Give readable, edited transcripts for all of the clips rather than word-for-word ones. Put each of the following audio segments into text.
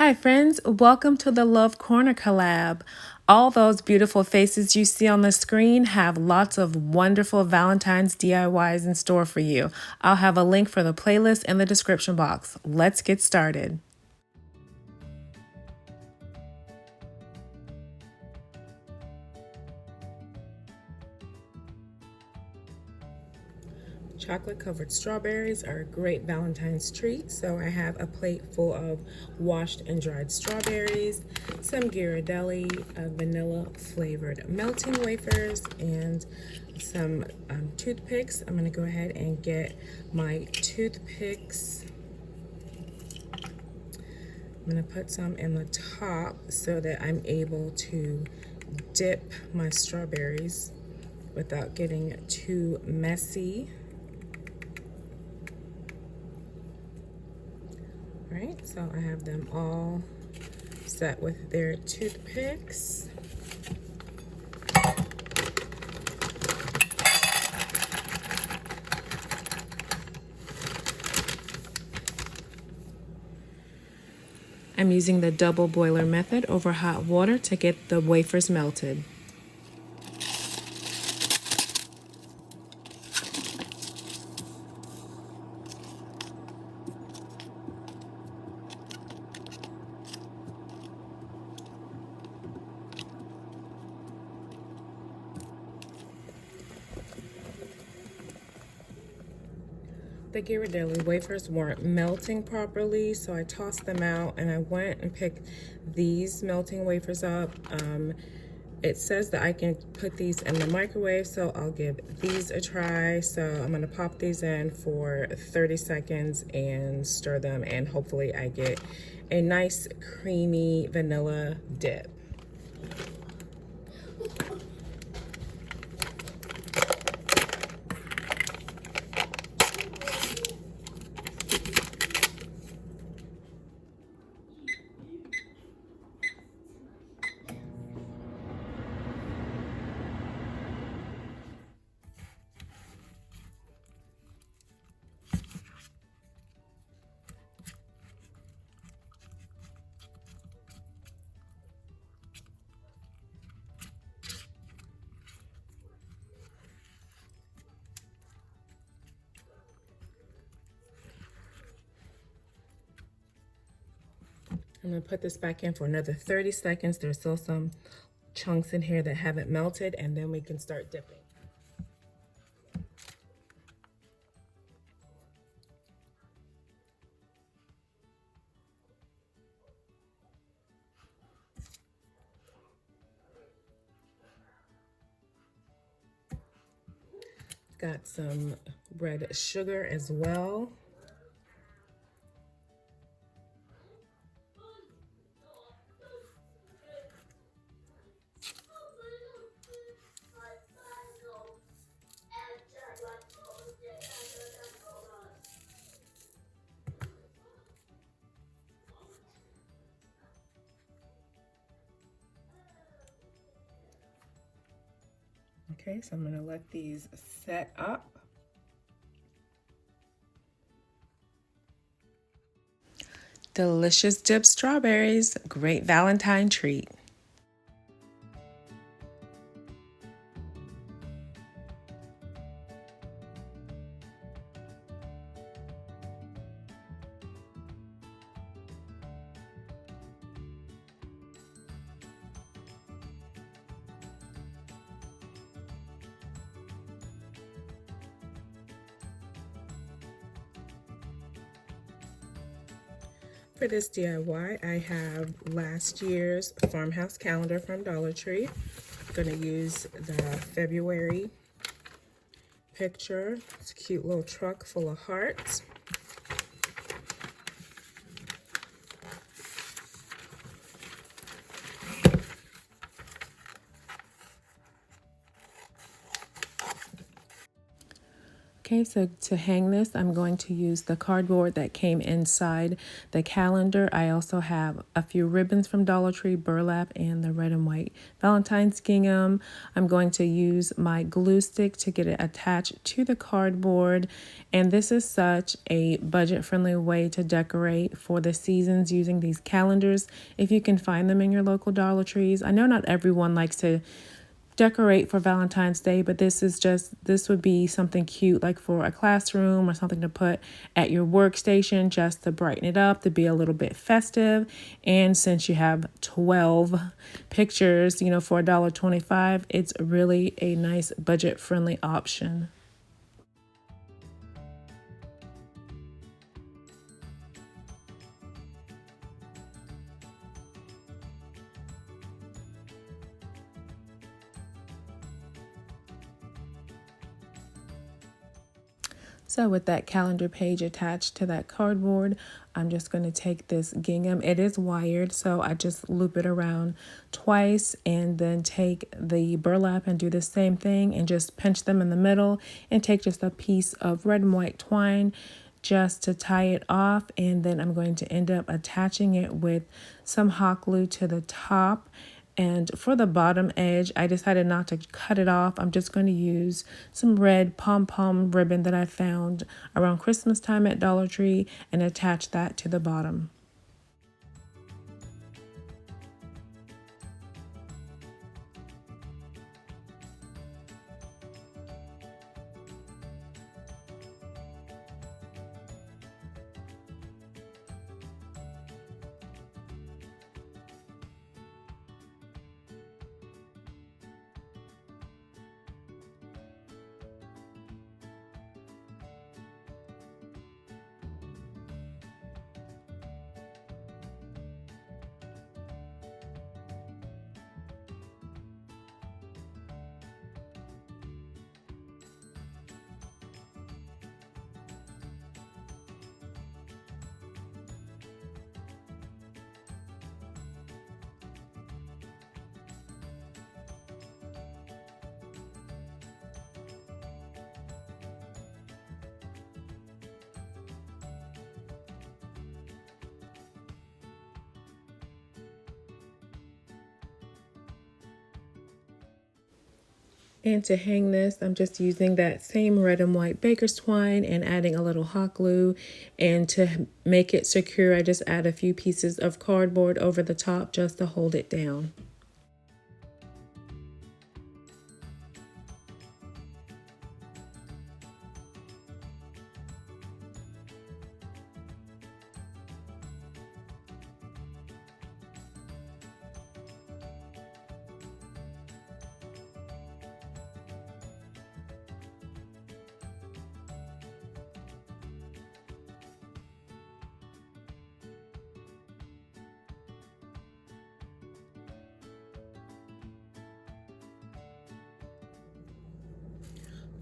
Hi friends, welcome to the Love Corner collab. All those beautiful faces you see on the screen have lots of wonderful Valentine's DIYs in store for you. I'll have a link for the playlist in the description box. Let's get started. Chocolate covered strawberries are a great Valentine's treat, so I have a plate full of washed and dried strawberries, some Ghirardelli vanilla flavored melting wafers, and some toothpicks. I'm going to go ahead and get my toothpicks. I'm going to put some in the top so that I'm able to dip my strawberries without getting too messy. Right, so I have them all set with their toothpicks. I'm using the double boiler method over hot water to get the wafers melted. The Ghirardelli wafers weren't melting properly, so I tossed them out and I went and picked these melting wafers up. It says that I can put these in the microwave, so I'll give these a try. So I'm gonna pop these in for 30 seconds and stir them, and hopefully I get a nice creamy vanilla dip. I'm gonna put this back in for another 30 seconds. There's still some chunks in here that haven't melted, and then we can start dipping. Got some red sugar as well. Okay, so I'm gonna let these set up. Delicious dipped strawberries, great Valentine treat. For this DIY, I have last year's farmhouse calendar from DollarTree. I'm gonna use the February picture. It's a cute little truck full of hearts. Okay, so to hang this, I'm going to use the cardboard that came inside the calendar. I also have a few ribbons from Dollar Tree, burlap, and the red and white Valentines gingham. I'm going to use my glue stick to get it attached to the cardboard. And this is such a budget-friendly way to decorate for the seasons using these calendars, if you can find them in your local Dollar Trees. I know not everyone likes to decorate for Valentine's Day, but this would be something cute, like for a classroom or something to put at your workstation, just to brighten it up, to be a little bit festive. And since you have 12 pictures, for $1.25, it's really a nice budget friendly option. So with that calendar page attached to that cardboard, I'm just going to take this gingham. It is wired, so I just loop it around twice and then take the burlap and do the same thing and just pinch them in the middle and take just a piece of red and white twine just to tie it off. And then I'm going to end up attaching it with some hot glue to the top. And for the bottom edge, I decided not to cut it off. I'm just going to use some red pom-pom ribbon that I found around Christmas time at Dollar Tree and attach that to the bottom. And to hang this, I'm just using that same red and white baker's twine and adding a little hot glue. And to make it secure, I just add a few pieces of cardboard over the top just to hold it down.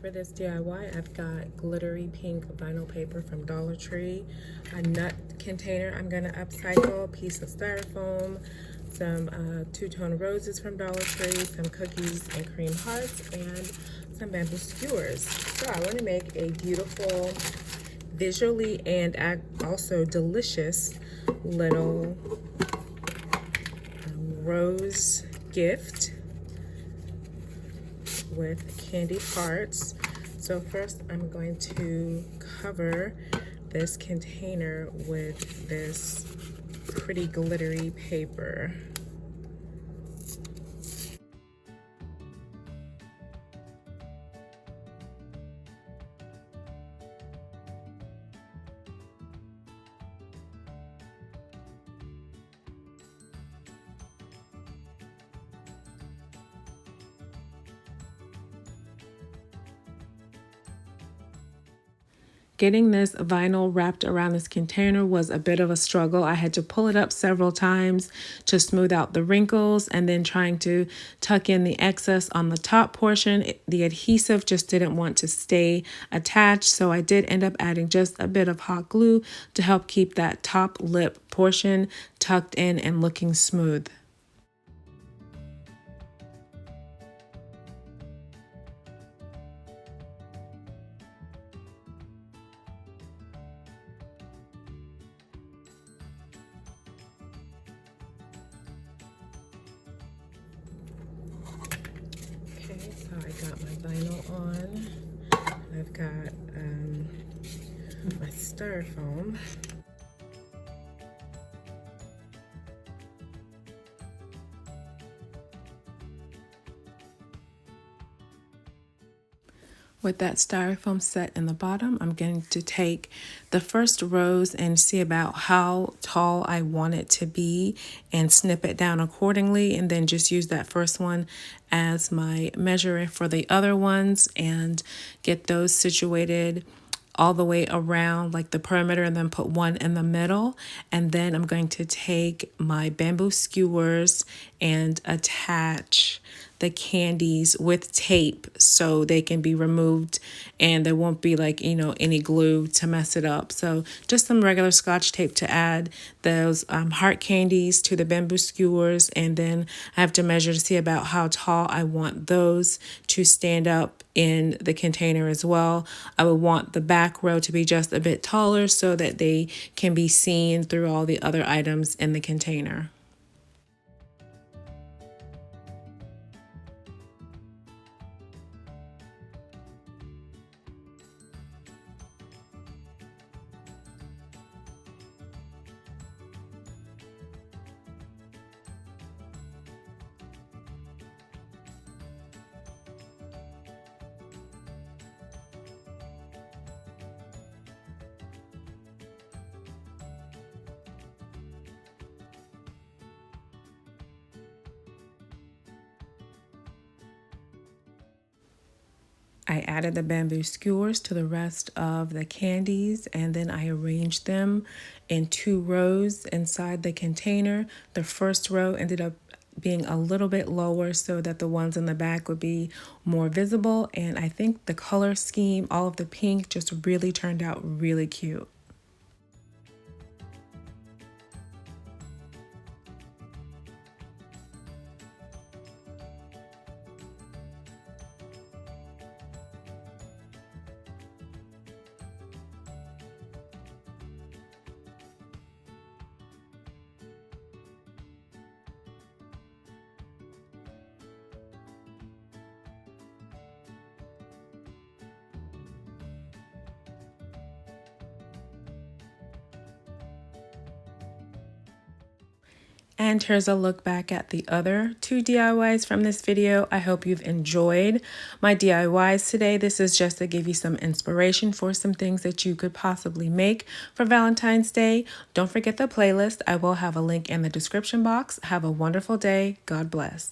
For this DIY, I've got glittery pink vinyl paper from Dollar Tree, a nut container I'm going to upcycle, a piece of styrofoam, some two-tone roses from Dollar Tree, some cookies and cream hearts, and some bamboo skewers. So I want to make a beautiful, visually and also delicious little rose gift with candy hearts. So first I'm going to cover this container with this pretty glittery paper. Getting this vinyl wrapped around this container was a bit of a struggle. I had to pull it up several times to smooth out the wrinkles, and then trying to tuck in the excess on the top portion. The adhesive just didn't want to stay attached, so I did end up adding just a bit of hot glue to help keep that top lip portion tucked in and looking smooth. got my vinyl on. I've got my styrofoam. With that styrofoam set in the bottom, I'm going to take the first rows and see about how tall I want it to be and snip it down accordingly, and then just use that first one as my measure for the other ones and get those situated all the way around like the perimeter, and then put one in the middle. And then I'm going to take my bamboo skewers and attach the candies with tape so they can be removed and there won't be like, you know, any glue to mess it up. So just some regular Scotch tape to add those heart candies to the bamboo skewers, and then I have to measure to see about how tall I want those to stand up in the container as well. I would want the back row to be just a bit taller so that they can be seen through all the other items in the container. I added the bamboo skewers to the rest of the candies, and then I arranged them in 2 rows inside the container. The first row ended up being a little bit lower so that the ones in the back would be more visible, and I think the color scheme, all of the pink, just really turned out really cute. And here's a look back at the other 2 DIYs from this video. I hope you've enjoyed my DIYs today. This is just to give you some inspiration for some things that you could possibly make for Valentine's Day. Don't forget the playlist. I will have a link in the description box. Have a wonderful day. God bless.